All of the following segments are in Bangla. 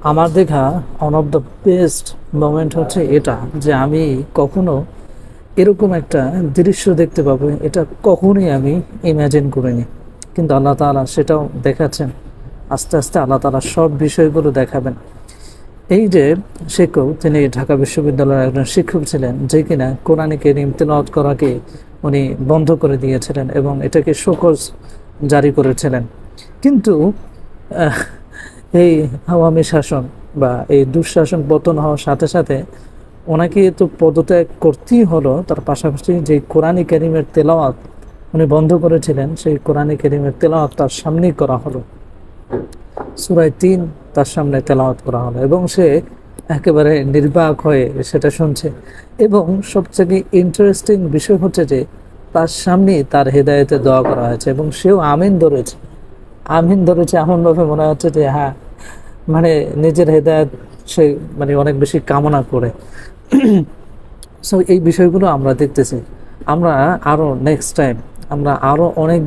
আমার দেখা one of the best moment হচ্ছে এটা, যে আমি কখনো এরকম একটা দৃশ্য দেখতে পাবো এটা কখনোই আমি ইমাজিন করিনি। কিন্তু আল্লাহ তাআলা সেটাও দেখাচ্ছেন। আস্তে আস্তে আল্লাহ তাআলা সব বিষয়গুলো দেখাবেন। এই যে শিক্ষক, তিনি ঢাকা বিশ্ববিদ্যালয়ের একজন শিক্ষক ছিলেন, যে কিনা কোরআনে কারীম তেলাওয়াত করাকে উনি বন্ধ করে দিয়েছিলেন এবং এটাকে শোকজ জারি করেছিলেন। কিন্তু আহ, এই আওয়ামী শাসন বা এই দুঃশাসন পতন হওয়ার সাথে সাথে ওনাকে তো পদত্যাগ করতেই হলো। তার পাশাপাশি যে কোরআনে কারীমের তেলাওয়াত উনি বন্ধ করেছিলেন, সেই কোরআনে কারীমের তেলাওয়াত তার সামনেই করা হলো। সূরা ৩ তার সামনে তেলাওয়াত করা হলো এবং সে একেবারে নির্বাক হয়ে সেটা শুনছে। এবং সবচেয়ে ইন্টারেস্টিং বিষয় হচ্ছে যে তার সামনেই তার হেদায়েতে দোয়া করা হয়েছে এবং সেও আমিন ধরেছে। আমিন ধরেছে এমনভাবে মনে হচ্ছে যে হ্যাঁ, মানে নিজের হেদায়েত সে মানে অনেক বেশি কামনা করে। সো এই বিষয়গুলো আমরা দেখতেছি। আমরা আরও নেক্সট টাইম আমরা আরও অনেক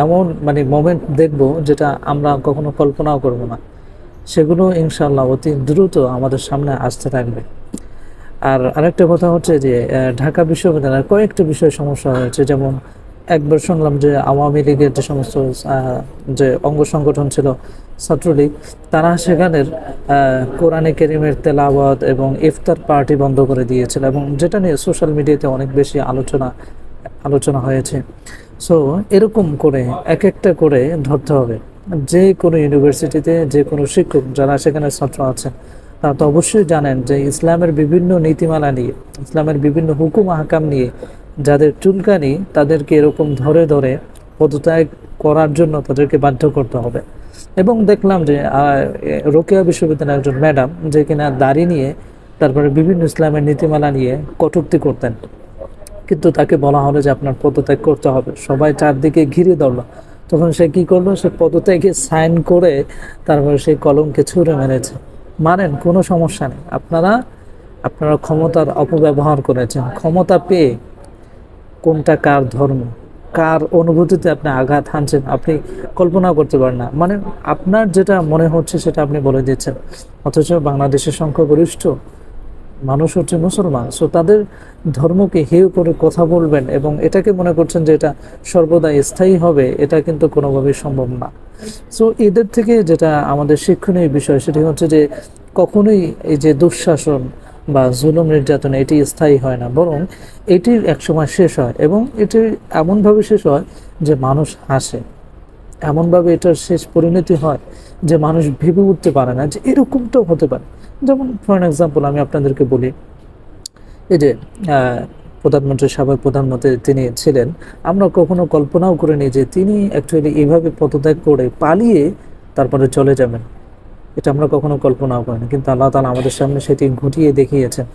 এমন মানে মোমেন্ট দেখব যেটা আমরা কখনো কল্পনাও করব না। সেগুলো ইনশাআল্লাহ অতি দ্রুত আমাদের সামনে আসতে থাকবে। আর আরেকটা কথা হচ্ছে যে ঢাকা বিশ্ববিদ্যালয়ের কয়েকটা বিষয় সমস্যা হয়েছে। যেমন একবার শুনলাম যে আওয়ামী লীগের যে সমস্ত যে অঙ্গ সংগঠন ছিল, ছাত্রলীগ, তারা সেখানের কোরআনে কারীমের তেলাওয়াত এবং ইফতার পার্টি বন্ধ করে দিয়েছিল, এবং যেটা নিয়ে সোশ্যাল মিডিয়াতে অনেক বেশি আলোচনা হয়েছে। সো এরকম করে এক একটা করে ধরতে হবে। যে কোনো ইউনিভার্সিটিতে যে কোনো শিক্ষক যারা সেখানে ছাত্র আছেন, তারা তো অবশ্যই জানেন যে ইসলামের বিভিন্ন নীতিমালা নিয়ে, ইসলামের বিভিন্ন হুকুম আহকাম নিয়ে যাদের চুলকানি, তাদেরকে এরকম ধরে ধরে পদত্যাগ করার জন্য তাদেরকে বাধ্য করতে হবে। এবং দেখলাম যে রোকেয়া বিশ্ববিদ্যালয়ের একজন ম্যাডাম, যে কিনা দাড়ি নিয়ে তারপরে বিভিন্ন ইসলামের নীতিমালা নিয়ে কটূক্তি করতেন, কিন্তু তাকে বলা হলো যে আপনার পদত্যাগ করতে হবে। সবাই চারদিকে ঘিরে ধরলো। তখন সে কি করলো, সে পদত্যাগে সাইন করে তারপরে সেই কলমকে ছুঁড়ে মেরেছে। মানেন, কোনো সমস্যা নেই, আপনারা ক্ষমতার অপব্যবহার করেছেন। ক্ষমতা পেয়ে কোনটা কার ধর্ম, কার অনুভূতিতে আপনি আঘাত হানছেন আপনি কল্পনা করতে পারেন না। মানে আপনার যেটা মনে হচ্ছে সেটা আপনি বলে দিচ্ছেন, অথচ বাংলাদেশের সংখ্যাগরিষ্ঠ মানুষ হচ্ছে মুসলমান। সো তাদের ধর্মকে হেয় করে কথা বলবেন এবং এটাকে মনে করছেন যে এটা সর্বদা স্থায়ী হবে, এটা কিন্তু কোনোভাবেই সম্ভব না। সো এদের থেকে যেটা আমাদের শিক্ষণীয় বিষয় সেটি হচ্ছে যে কখনোই এই যে দুঃশাসন বা জুলুম নির্যাতন এটি স্থায়ী হয় না, বরং এটির একসময় শেষ হয় এবং এটি এমনভাবে শেষ হয় যে মানুষ হাসে। এমনভাবে এটার শেষ পরিণতি হয় যে মানুষ ভেবে উঠতে পারে না যে এরকমটাও হতে পারে। যেমন ফর এক্সাম্পল আমি আপনাদেরকে বলি, এই যে প্রধানমন্ত্রী, সাবেক প্রধানমন্ত্রী তিনি ছিলেন, আমরা কখনো কল্পনাও করিনি যে তিনি অ্যাকচুয়ালি এইভাবে পদত্যাগ করে পালিয়ে তারপরে চলে যাবেন। এটা আমরা কখনো কল্পনাও করিনি, কিন্তু আল্লাহ তাআলা আমাদের সামনে সেটি ঘটিয়ে দেখিয়েছেন।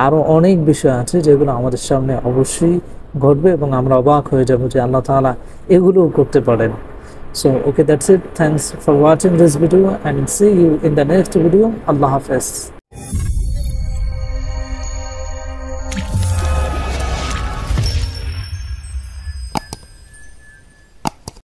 আরও অনেক বিষয় আছে যেগুলো আমাদের সামনে অবশ্যই ঘটবে এবং আমরা অবাক হয়ে যাব যে আল্লাহ তাআলা এগুলোও করতে পারেন। So, okay, that's it. Thanks for watching this video and see you in the next video. Allah Hafiz.